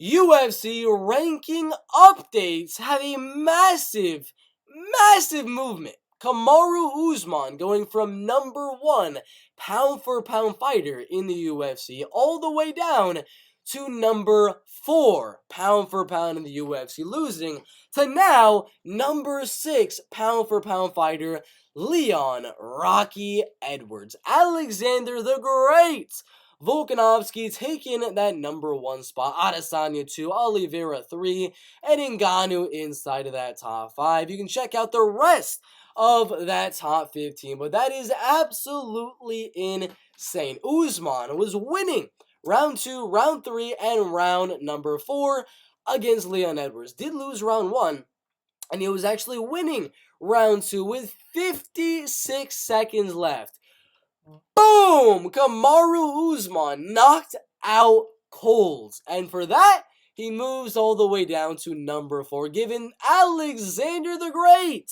UFC ranking updates have a massive movement. Kamaru Usman going from number 1 pound-for-pound fighter in the UFC all the way down to number 4 pound-for-pound in the UFC, losing to now number 6 pound-for-pound fighter Leon Rocky Edwards. Alexander the Great Volkanovski taking that number 1 spot, Adesanya 2, Oliveira 3, and Ngannou inside of that top 5. You can check out the rest of that top 15, but that is absolutely insane. Usman was winning round 2, round 3, and round number 4 against Leon Edwards. Did lose round 1, and he was actually winning round 2 with 56 seconds left. Boom! Kamaru Usman knocked out cold. And for that, he moves all the way down to number 4, giving Alexander the Great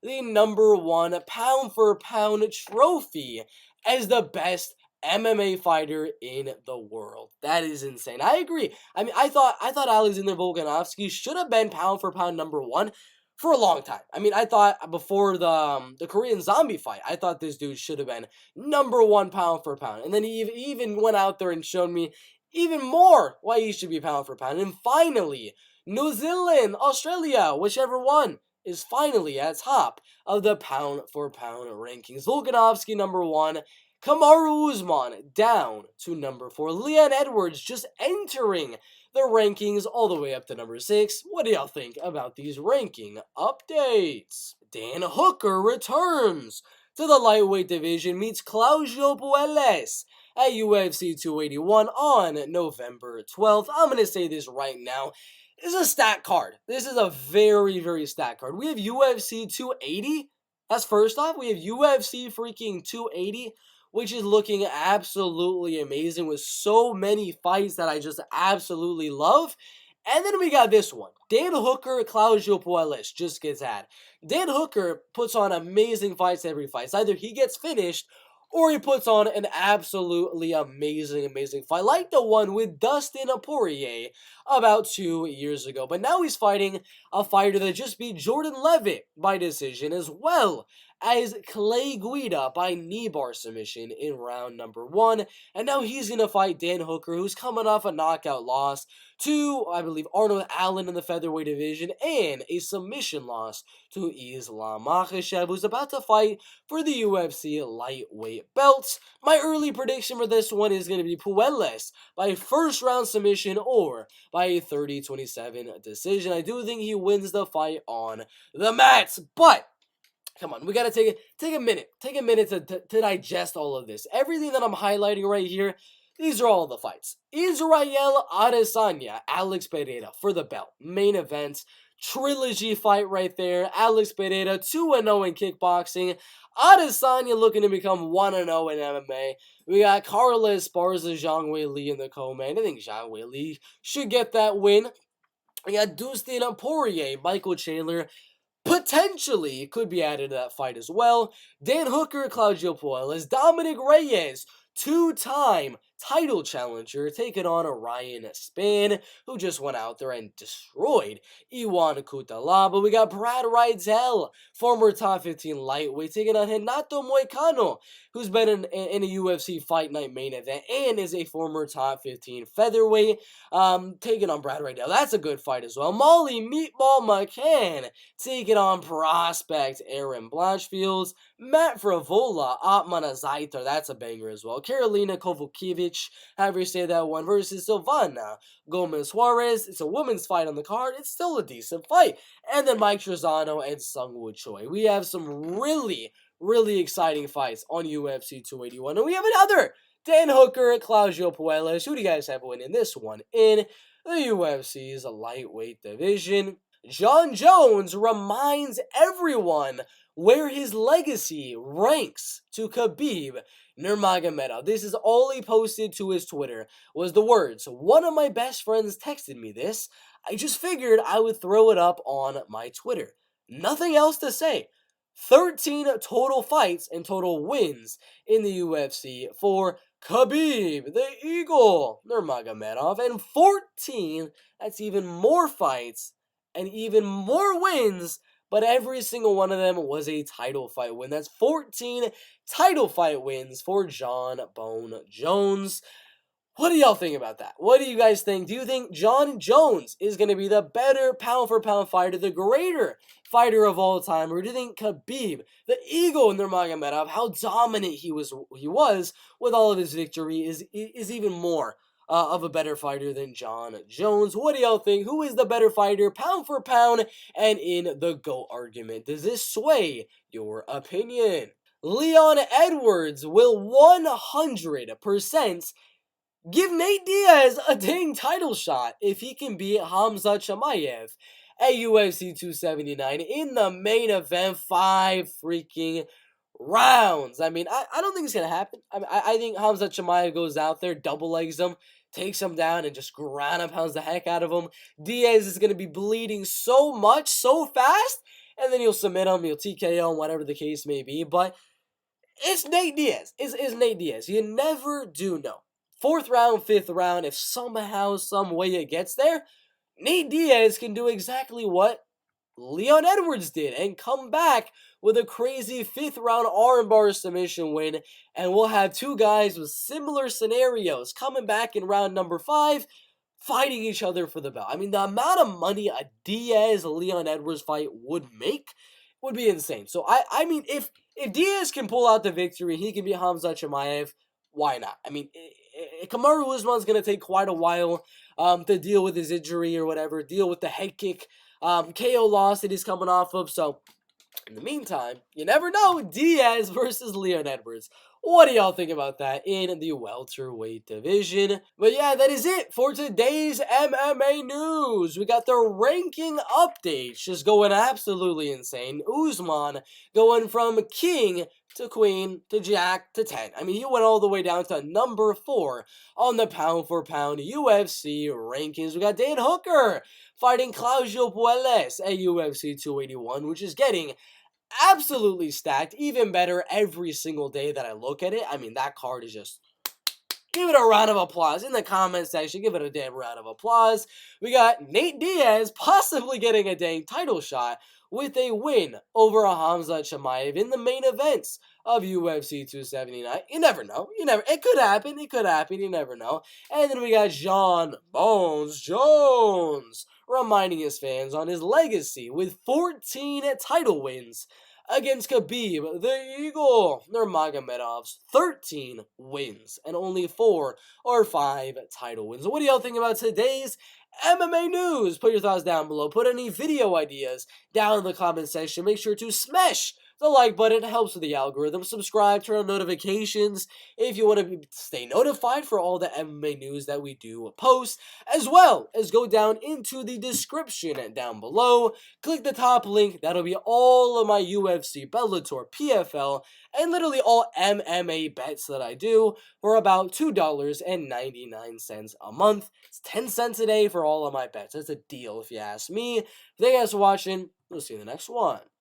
the number 1 pound-for-pound trophy as the best MMA fighter in the world. That is insane. I agree. I mean, I thought Alexander Volkanovski should have been pound-for-pound number 1 for a long time. I mean, I thought before the Korean Zombie fight, I thought this dude should have been number 1 pound for pound. And then he even went out there and showed me even more why he should be pound for pound. And finally, New Zealand, Australia, whichever one, is finally at top of the pound for pound rankings. Volkanovski number 1, Kamaru Usman down to number 4. Leon Edwards just entering the rankings all the way up to number 6. What do y'all think about these ranking updates? Dan Hooker returns to the lightweight division, meets Claudio Puelles at UFC 281 on November 12th. I'm going to say this right now. This is a stat card. This is a very, very stat card. We have UFC 280. That's first off. We have UFC freaking 280, which is looking absolutely amazing with so many fights that I just absolutely love. And then we got this one. Dan Hooker, Claudio Puelles just gets had. Dan Hooker puts on amazing fights every fight. It's either he gets finished or he puts on an absolutely amazing fight, like the one with Dustin Poirier about 2 years ago. But now he's fighting a fighter that just beat Jordan Levitt by decision, as well as Clay Guida by knee bar submission in round number 1. And now he's going to fight Dan Hooker, who's coming off a knockout loss to, I believe, Arnold Allen in the featherweight division, and a submission loss to Islam Makhachev, who's about to fight for the UFC lightweight belts. My early prediction for this one is going to be Puelles by first round submission or by a 30-27 decision. I do think he wins the fight on the mats, but come on, we gotta take a minute to digest all of this. Everything that I'm highlighting right here, these are all the fights. Israel Adesanya, Alex Pereira for the belt. Main event, trilogy fight right there. Alex Pereira 2-0 in kickboxing. Adesanya looking to become 1-0 in MMA. We got Carlos Esparza, Zhang Weili in the co-main. I think Zhang Weili should get that win. We got Dustin Poirier, Michael Chandler, potentially could be added to that fight as well. Dan Hooker, Claudio Puelles, Dominic Reyes, 2-time title challenger, taking on Ryan Spann, who just went out there and destroyed Iwan Cutelaba. We got Brad Riddell, former top 15 lightweight, taking on Renato Moicano, who's been in a UFC Fight Night main event and is a former top 15 featherweight, taking on Brad Riddell. That's a good fight as well. Molly Meatball McCann taking on prospect Aaron Blanchfield. Matt Fravola, Atman Azaitar, that's a banger as well. Karolina Kovacevic, however you say that one, versus Silvana Gomez Juarez. It's a women's fight on the card. It's still a decent fight. And then Mike Trezano and Sungwoo Choi. We have some really exciting fights on UFC 281. And we have another Dan Hooker, Claudio Puelles. Who do you guys have winning this one in the UFC's lightweight division? John Jones reminds everyone where his legacy ranks to Khabib Nurmagomedov. This is all he posted to his Twitter, was the words, "One of my best friends texted me this. I just figured I would throw it up on my Twitter." Nothing else to say. 13 total fights and total wins in the UFC for Khabib, the Eagle, Nurmagomedov, and 14, that's even more fights and even more wins, but every single one of them was a title fight win. That's 14 title fight wins for Jon Bone Jones. What do y'all think about that? What do you guys think? Do you think Jon Jones is going to be the better pound-for-pound fighter, the greater fighter of all time? Or do you think Khabib, the Eagle Nurmagomedov, how dominant he was with all of his victory, is even more of a better fighter than Jon Jones? What do y'all think? Who is the better fighter, pound for pound, and in the GOAT argument? Does this sway your opinion? Leon Edwards will 100% give Nate Diaz a dang title shot if he can beat Hamza Chimaev at UFC 279 in the main event. 5 freaking rounds. I mean, I don't think it's going to happen. I think Hamza Chimaev goes out there, double legs him, takes him down, and just ground and pounds the heck out of him. Diaz is going to be bleeding so much, so fast, and then he'll submit him, he'll TKO him, whatever the case may be. But it's Nate Diaz. It's Nate Diaz. You never do know. 4th round, 5th round, if somehow, some way it gets there, Nate Diaz can do exactly what Leon Edwards did and come back with a crazy 5th round armbar submission win, and we'll have 2 guys with similar scenarios coming back in round number 5, fighting each other for the belt. I mean, the amount of money a Diaz-Leon Edwards fight would make would be insane. So, I mean, if Diaz can pull out the victory, he can beat Hamza Chimaev, why not? I mean, Kamaru Usman's going to take quite a while to deal with his injury or whatever, deal with the head kick KO loss that he's coming off of. So, in the meantime, you never know. Diaz versus Leon Edwards. What do y'all think about that in the welterweight division? But yeah, that is it for today's MMA news. We got the ranking updates just going absolutely insane. Usman going from king to queen to jack to 10. I mean, he went all the way down to number 4 on the pound-for-pound UFC rankings. We got Dan Hooker fighting Claudio Puelles at UFC 281, which is getting absolutely stacked, even better every single day that I look at it. I mean, that card is just... give it a round of applause in the comment section. Give it a damn round of applause. We got Nate Diaz possibly getting a dang title shot with a win over Hamza Chimaev in the main events of UFC 279. You never know. It could happen. It could happen. You never know. And then we got Jon Bones Jones reminding his fans on his legacy with 14 title wins against Khabib, the Eagle, Nurmagomedov's 13 wins and only 4 or 5 title wins. What do y'all think about today's MMA news? Put your thoughts down below. Put any video ideas down in the comment section. Make sure to smash the like button. It helps with the algorithm. Subscribe, turn on notifications if you want to stay notified for all the MMA news that we do post, as well as go down into the description down below. Click the top link. That'll be all of my UFC, Bellator, PFL, and literally all MMA bets that I do for about $2.99 a month. It's 10 cents a day for all of my bets. That's a deal if you ask me. Thank you guys for watching. We'll see you in the next one.